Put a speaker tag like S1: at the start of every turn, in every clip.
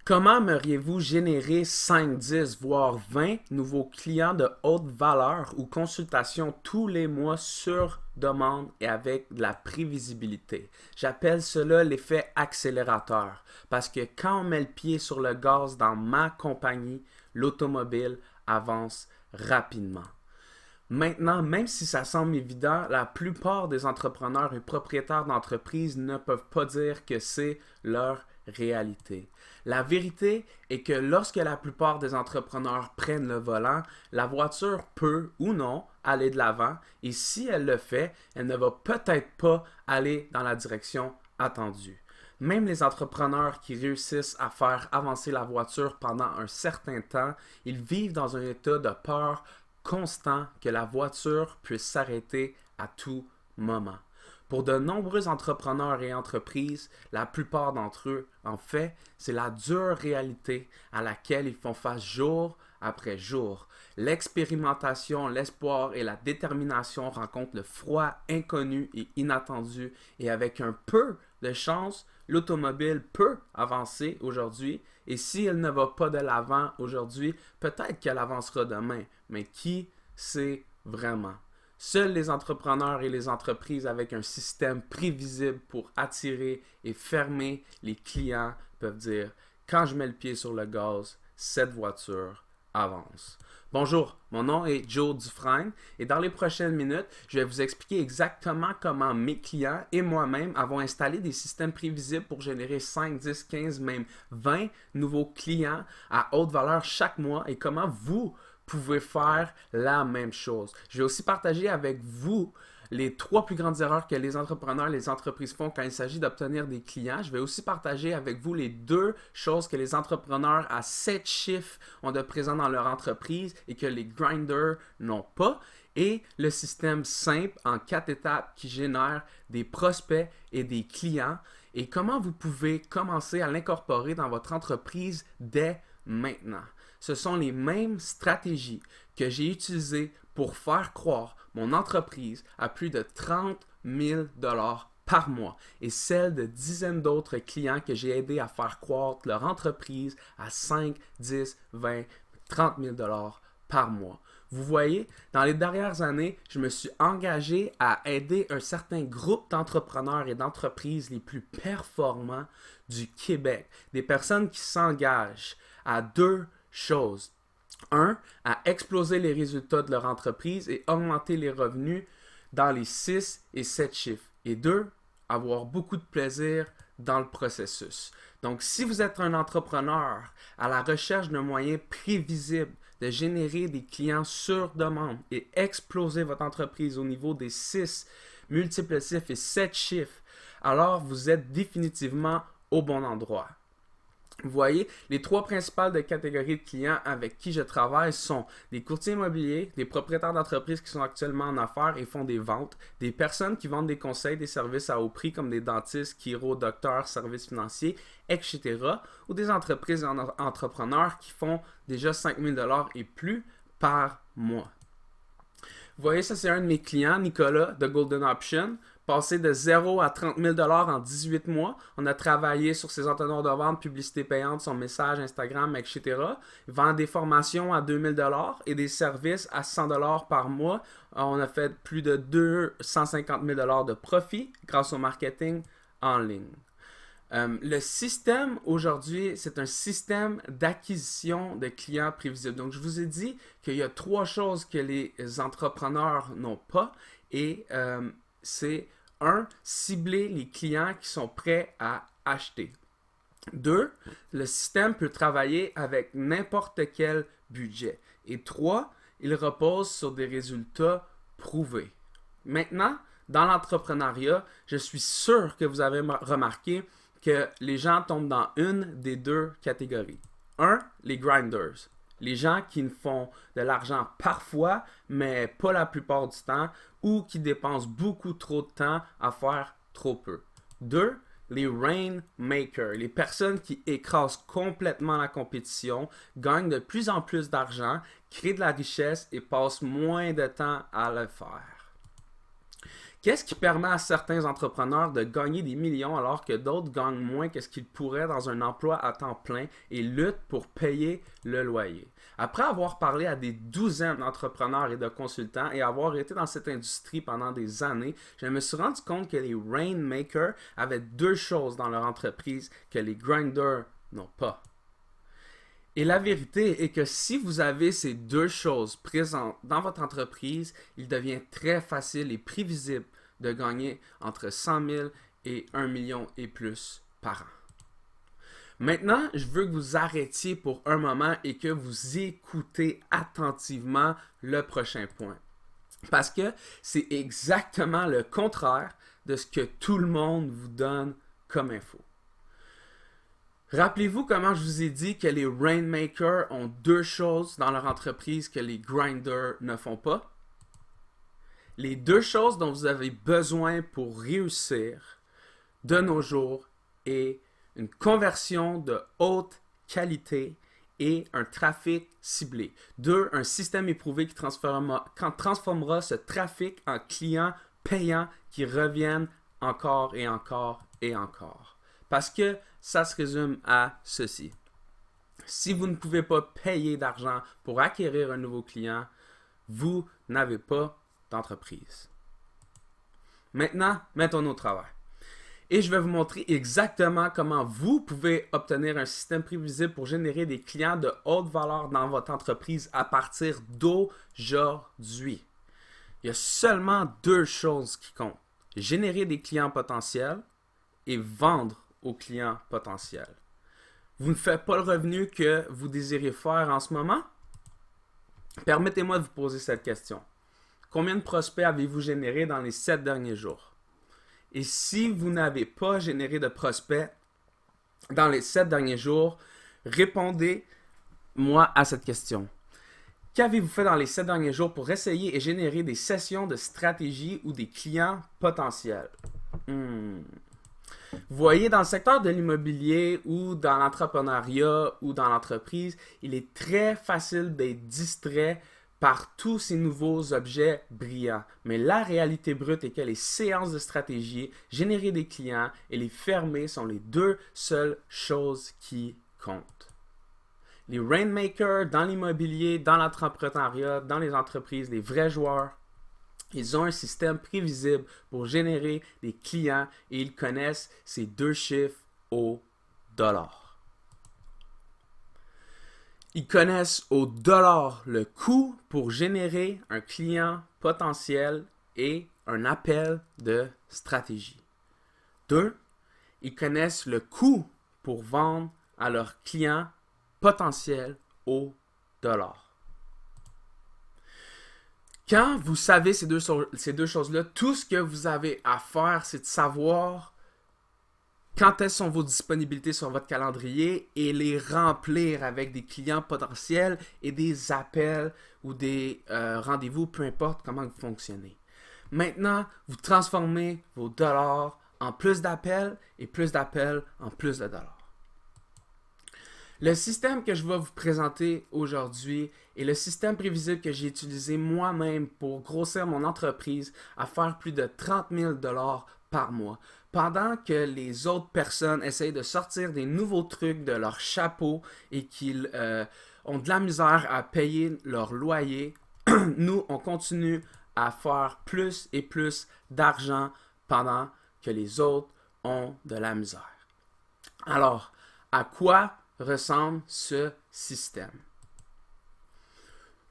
S1: Comment aimeriez-vous générer 5, 10, voire 20 nouveaux clients de haute valeur ou consultations tous les mois sur demande et avec de la prévisibilité? J'appelle cela l'effet accélérateur parce que quand on met le pied sur le gaz dans ma compagnie, l'automobile avance rapidement. Maintenant, même si ça semble évident, la plupart des entrepreneurs et propriétaires d'entreprises ne peuvent pas dire que c'est leur réalité. La vérité est que lorsque la plupart des entrepreneurs prennent le volant, la voiture peut ou non aller de l'avant et si elle le fait, elle ne va peut-être pas aller dans la direction attendue. Même les entrepreneurs qui réussissent à faire avancer la voiture pendant un certain temps, ils vivent dans un état de peur constant que la voiture puisse s'arrêter à tout moment. Pour de nombreux entrepreneurs et entreprises, la plupart d'entre eux, en fait, c'est la dure réalité à laquelle ils font face jour après jour. L'expérimentation, l'espoir et la détermination rencontrent le froid inconnu et inattendu et avec un peu de chance, l'automobile peut avancer aujourd'hui et si elle ne va pas de l'avant aujourd'hui, peut-être qu'elle avancera demain, mais qui sait vraiment? Seuls les entrepreneurs et les entreprises avec un système prévisible pour attirer et fermer les clients peuvent dire « Quand je mets le pied sur le gaz, cette voiture avance ». Bonjour, mon nom est Joe Dufresne et dans les prochaines minutes, je vais vous expliquer exactement comment mes clients et moi-même avons installé des systèmes prévisibles pour générer 5, 10, 15, même 20 nouveaux clients à haute valeur chaque mois et comment vous pouvez faire la même chose. Je vais aussi partager avec vous les 3 plus grandes erreurs que les entrepreneurs et les entreprises font quand il s'agit d'obtenir des clients. Je vais aussi partager avec vous les 2 choses que les entrepreneurs à 7 chiffres ont de présent dans leur entreprise et que les grinders n'ont pas. Et le système simple en 4 étapes qui génère des prospects et des clients et comment vous pouvez commencer à l'incorporer dans votre entreprise dès maintenant. Ce sont les mêmes stratégies que j'ai utilisées pour faire croire mon entreprise à plus de 30 000 $ par mois et celles de dizaines d'autres clients que j'ai aidés à faire croître leur entreprise à 5, 10, 20, 30 000 $ par mois. Vous voyez, dans les dernières années, je me suis engagé à aider un certain groupe d'entrepreneurs et d'entreprises les plus performants du Québec. Des personnes qui s'engagent à 2 choses. 1. À exploser les résultats de leur entreprise et augmenter les revenus dans les 6 et 7 chiffres. Et 2. Avoir beaucoup de plaisir dans le processus. Donc, si vous êtes un entrepreneur à la recherche d'un moyen prévisible de générer des clients sur demande et exploser votre entreprise au niveau des 6 multiples chiffres et 7 chiffres, alors vous êtes définitivement au bon endroit. Vous voyez, les 3 principales catégories de clients avec qui je travaille sont des courtiers immobiliers, des propriétaires d'entreprises qui sont actuellement en affaires et font des ventes, des personnes qui vendent des conseils, des services à haut prix comme des dentistes, chiro, docteurs, services financiers, etc. ou des entreprises et entrepreneurs qui font déjà 5 000 $ et plus par mois. Vous voyez, ça c'est un de mes clients, Nicolas, de Golden Option. Passé de 0 à 30 000 $ en 18 mois. On a travaillé sur ses entonnoirs de vente, publicité payante, son message, Instagram, etc. Il vend des formations à 2 000 $ et des services à 100 $ par mois. On a fait plus de 250 000 $ de profit grâce au marketing en ligne. Le système aujourd'hui, c'est un système d'acquisition de clients prévisibles. Donc, je vous ai dit qu'il y a 3 choses que les entrepreneurs n'ont pas et c'est 1. Cibler les clients qui sont prêts à acheter. 2. Le système peut travailler avec n'importe quel budget. Et 3. Il repose sur des résultats prouvés. Maintenant, dans l'entrepreneuriat, je suis sûr que vous avez remarqué que les gens tombent dans une des 2 catégories. 1. Les grinders. Les gens qui ne font de l'argent parfois, mais pas la plupart du temps, ou qui dépensent beaucoup trop de temps à faire trop peu. 2. Les rainmakers, les personnes qui écrasent complètement la compétition, gagnent de plus en plus d'argent, créent de la richesse et passent moins de temps à le faire. Qu'est-ce qui permet à certains entrepreneurs de gagner des millions alors que d'autres gagnent moins que ce qu'ils pourraient dans un emploi à temps plein et luttent pour payer le loyer? Après avoir parlé à des douzaines d'entrepreneurs et de consultants et avoir été dans cette industrie pendant des années, je me suis rendu compte que les Rainmakers avaient deux choses dans leur entreprise que les Grinders n'ont pas. Et la vérité est que si vous avez ces deux choses présentes dans votre entreprise, il devient très facile et prévisible de gagner entre 100 000 et 1 million et plus par an. Maintenant, je veux que vous arrêtiez pour un moment et que vous écoutez attentivement le prochain point. Parce que c'est exactement le contraire de ce que tout le monde vous donne comme info. Rappelez-vous comment je vous ai dit que les Rainmakers ont deux choses dans leur entreprise que les Grinders ne font pas? Les deux choses dont vous avez besoin pour réussir de nos jours est une conversion de haute qualité et un trafic ciblé. Deux, un système éprouvé qui transformera ce trafic en clients payants qui reviennent encore et encore et encore. Parce que ça se résume à ceci. Si vous ne pouvez pas payer d'argent pour acquérir un nouveau client, vous n'avez pas d'entreprise. Maintenant, mettons-nous au travail. Et je vais vous montrer exactement comment vous pouvez obtenir un système prévisible pour générer des clients de haute valeur dans votre entreprise à partir d'aujourd'hui. Il y a seulement deux choses qui comptent. Générer des clients potentiels et vendre aux clients potentiels. Vous ne faites pas le revenu que vous désirez faire en ce moment? Permettez-moi de vous poser cette question. Combien de prospects avez-vous généré dans les 7 derniers jours? Et si vous n'avez pas généré de prospects dans les 7 derniers jours, répondez-moi à cette question. Qu'avez-vous fait dans les 7 derniers jours pour essayer et générer des sessions de stratégie ou des clients potentiels? Vous voyez, dans le secteur de l'immobilier ou dans l'entrepreneuriat ou dans l'entreprise, il est très facile d'être distrait par tous ces nouveaux objets brillants. Mais la réalité brute est que les séances de stratégie, générer des clients et les fermer sont les deux seules choses qui comptent. Les Rainmakers dans l'immobilier, dans l'entrepreneuriat, dans les entreprises, les vrais joueurs, ils ont un système prévisible pour générer des clients et ils connaissent ces deux chiffres au dollar. Ils connaissent au dollar le coût pour générer un client potentiel et un appel de stratégie. Deux, ils connaissent le coût pour vendre à leurs clients potentiels au dollar. Quand vous savez ces deux choses-là, tout ce que vous avez à faire, c'est de savoir quand elles sont vos disponibilités sur votre calendrier et les remplir avec des clients potentiels et des appels ou des rendez-vous, peu importe comment vous fonctionnez. Maintenant, vous transformez vos dollars en plus d'appels et plus d'appels en plus de dollars. Le système que je vais vous présenter aujourd'hui est le système prévisible que j'ai utilisé moi-même pour grossir mon entreprise à faire plus de 30 000 $ par mois. Pendant que les autres personnes essayent de sortir des nouveaux trucs de leur chapeau et qu'ils ont de la misère à payer leur loyer, nous, on continue à faire plus et plus d'argent pendant que les autres ont de la misère. Alors, à quoi ressemble ce système?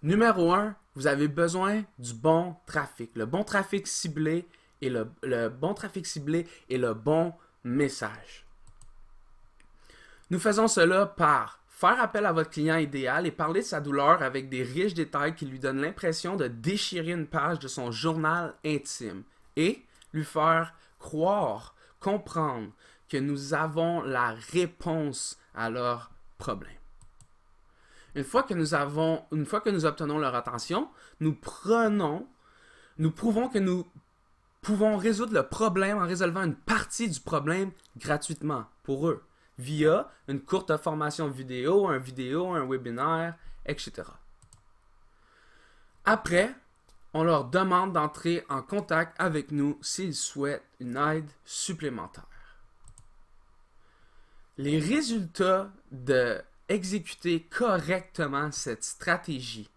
S1: Numéro 1, vous avez besoin du bon trafic. Le bon trafic ciblé et le bon trafic ciblé et le bon message. Nous faisons cela par faire appel à votre client idéal et parler de sa douleur avec des riches détails qui lui donnent l'impression de déchirer une page de son journal intime et lui faire croire, comprendre que nous avons la réponse à leurs problèmes. Une fois que nous obtenons leur attention, nous prouvons que nous pouvons résoudre le problème en résolvant une partie du problème gratuitement pour eux, via une courte formation vidéo, un webinaire, etc. Après, on leur demande d'entrer en contact avec nous s'ils souhaitent une aide supplémentaire. Les résultats d'exécuter correctement cette stratégie,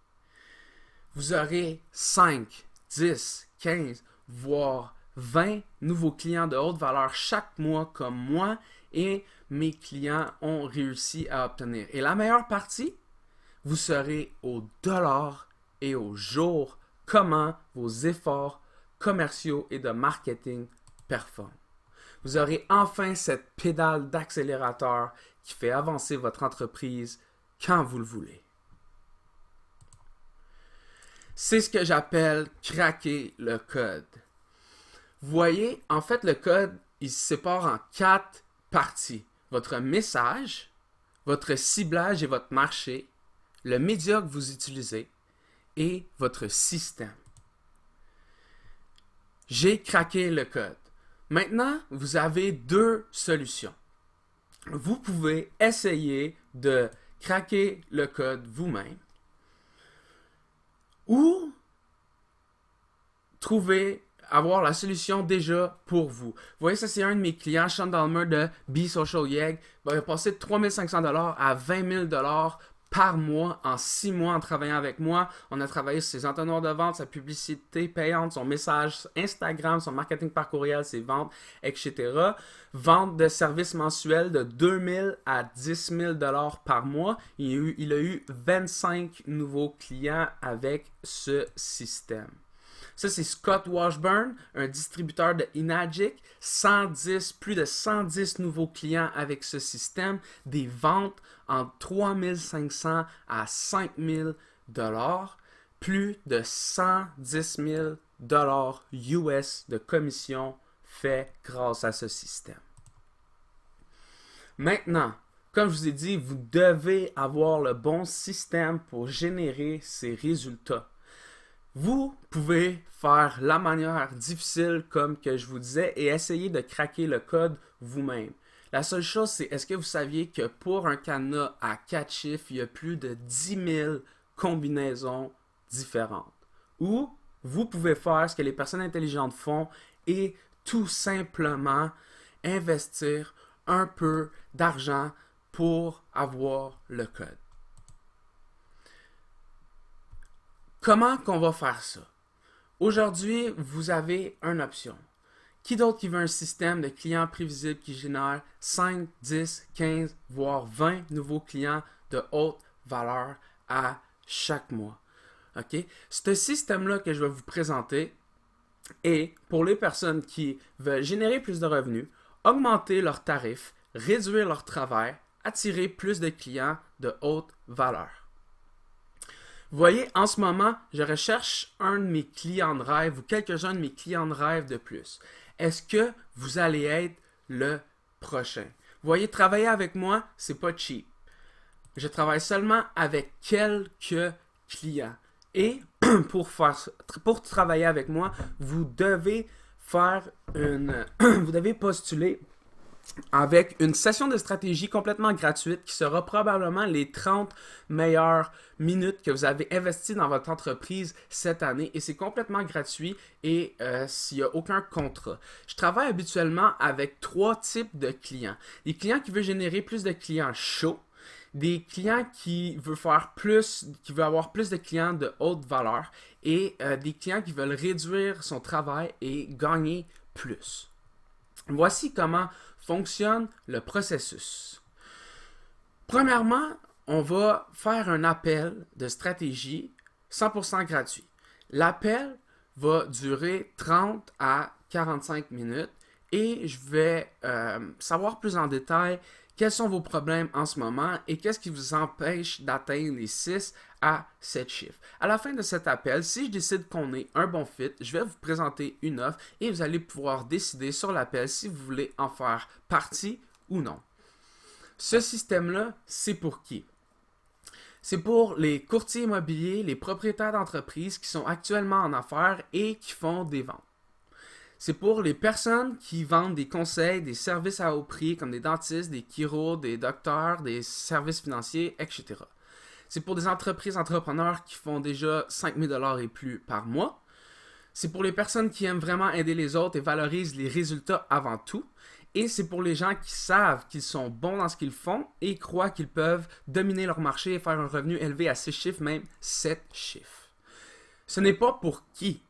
S1: vous aurez 5, 10, 15, voire 20 nouveaux clients de haute valeur chaque mois comme moi et mes clients ont réussi à obtenir. Et la meilleure partie, vous saurez au dollar et au jour comment vos efforts commerciaux et de marketing performent. Vous aurez enfin cette pédale d'accélérateur qui fait avancer votre entreprise quand vous le voulez. C'est ce que j'appelle craquer le code. Vous voyez, en fait, le code, il se sépare en 4 parties. Votre message, votre ciblage et votre marché, le média que vous utilisez et votre système. J'ai craqué le code. Maintenant, vous avez 2 solutions. Vous pouvez essayer de craquer le code vous-même ou avoir la solution déjà pour vous. Vous voyez, ça c'est un de mes clients, Sean Dalmer de Be Social Yeg. Il a passé de 3 500 $ à 20 000 $ par mois en 6 mois en travaillant avec moi. On a travaillé sur ses entonnoirs de vente, sa publicité payante, son message Instagram, son marketing par courriel, ses ventes, etc. Vente de services mensuels de 2 000 à 10 000 $ par mois. Il a eu 25 nouveaux clients avec ce système. Ça, c'est Scott Washburn, un distributeur de Enagic. Plus de 110 nouveaux clients avec ce système. Des ventes entre 3 500 à 5 000 $. Plus de 110 000 $ US de commission fait grâce à ce système. Maintenant, comme je vous ai dit, vous devez avoir le bon système pour générer ces résultats. Vous pouvez faire la manière difficile comme que je vous disais et essayer de craquer le code vous-même. La seule chose, c'est est-ce que vous saviez que pour un cadenas à 4 chiffres, il y a plus de 10 000 combinaisons différentes. Ou vous pouvez faire ce que les personnes intelligentes font et tout simplement investir un peu d'argent pour avoir le code. Comment qu'on va faire ça? Aujourd'hui, vous avez une option. Qui d'autre qui veut un système de clients prévisibles qui génère 5, 10, 15, voire 20 nouveaux clients de haute valeur à chaque mois? OK? Ce système-là que je vais vous présenter est pour les personnes qui veulent générer plus de revenus, augmenter leurs tarifs, réduire leur travail, attirer plus de clients de haute valeur. Vous voyez, en ce moment, je recherche un de mes clients de rêve ou quelques-uns de mes clients de rêve de plus. Est-ce que vous allez être le prochain? Vous voyez, travailler avec moi, c'est pas cheap. Je travaille seulement avec quelques clients. Et pour travailler avec moi, vous devez postuler avec une session de stratégie complètement gratuite qui sera probablement les 30 meilleures minutes que vous avez investies dans votre entreprise cette année et c'est complètement gratuit et s'il n'y a aucun contrat. Je travaille habituellement avec 3 types de clients. Des clients qui veulent générer plus de clients chauds, des clients qui veulent avoir plus de clients de haute valeur et des clients qui veulent réduire son travail et gagner plus. Voici comment fonctionne le processus. Premièrement, on va faire un appel de stratégie 100% gratuit. L'appel va durer 30 à 45 minutes et je vais savoir plus en détail quels sont vos problèmes en ce moment et qu'est-ce qui vous empêche d'atteindre les 6 à 7 chiffres. À la fin de cet appel, si je décide qu'on est un bon fit, je vais vous présenter une offre et vous allez pouvoir décider sur l'appel si vous voulez en faire partie ou non. Ce système-là, c'est pour qui? C'est pour les courtiers immobiliers, les propriétaires d'entreprises qui sont actuellement en affaires et qui font des ventes. C'est pour les personnes qui vendent des conseils, des services à haut prix comme des dentistes, des chiros, des docteurs, des services financiers, etc. C'est pour des entrepreneurs qui font déjà 5 000 $ et plus par mois. C'est pour les personnes qui aiment vraiment aider les autres et valorisent les résultats avant tout. Et c'est pour les gens qui savent qu'ils sont bons dans ce qu'ils font et croient qu'ils peuvent dominer leur marché et faire un revenu élevé à 6 chiffres, même 7 chiffres. Ce n'est pas pour qui?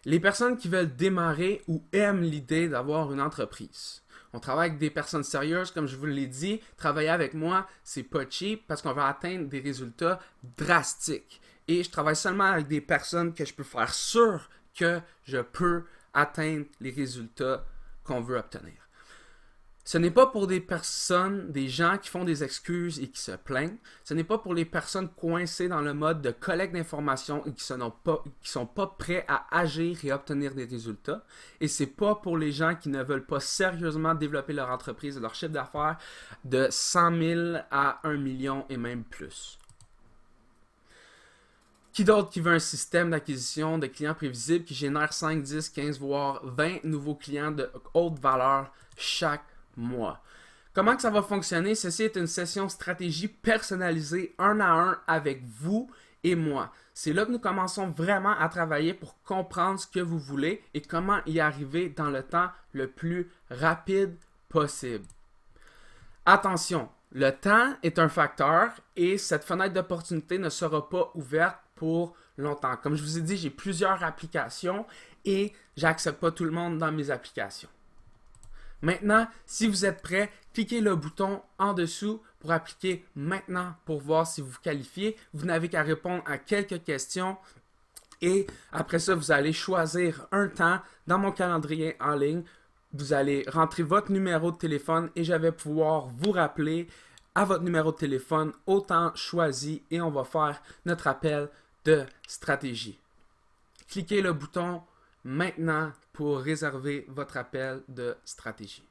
S1: Les personnes qui veulent démarrer ou aiment l'idée d'avoir une entreprise. On travaille avec des personnes sérieuses, comme je vous l'ai dit. Travailler avec moi, c'est pas cheap parce qu'on va atteindre des résultats drastiques. Et je travaille seulement avec des personnes que je peux faire sûr que je peux atteindre les résultats qu'on veut obtenir. Ce n'est pas pour des personnes, des gens qui font des excuses et qui se plaignent. Ce n'est pas pour les personnes coincées dans le mode de collecte d'informations et qui sont pas prêts à agir et obtenir des résultats. Et c'est pas pour les gens qui ne veulent pas sérieusement développer leur entreprise et leur chiffre d'affaires de 100 000 à 1 million et même plus. Qui d'autre qui veut un système d'acquisition de clients prévisibles qui génère 5, 10, 15, voire 20 nouveaux clients de haute valeur chaque mois? Comment que ça va fonctionner? Ceci est une session stratégie personnalisée 1 à 1 avec vous et moi. C'est là que nous commençons vraiment à travailler pour comprendre ce que vous voulez et comment y arriver dans le temps le plus rapide possible. Attention, le temps est un facteur et cette fenêtre d'opportunité ne sera pas ouverte pour longtemps. Comme je vous ai dit, j'ai plusieurs applications et j'accepte pas tout le monde dans mes applications. Maintenant, si vous êtes prêt, cliquez le bouton en dessous pour appliquer maintenant pour voir si vous qualifiez. Vous n'avez qu'à répondre à quelques questions et après ça, vous allez choisir un temps dans mon calendrier en ligne. Vous allez rentrer votre numéro de téléphone et je vais pouvoir vous rappeler à votre numéro de téléphone au temps choisi et on va faire notre appel de stratégie. Cliquez le bouton maintenant pour réserver votre appel de stratégie.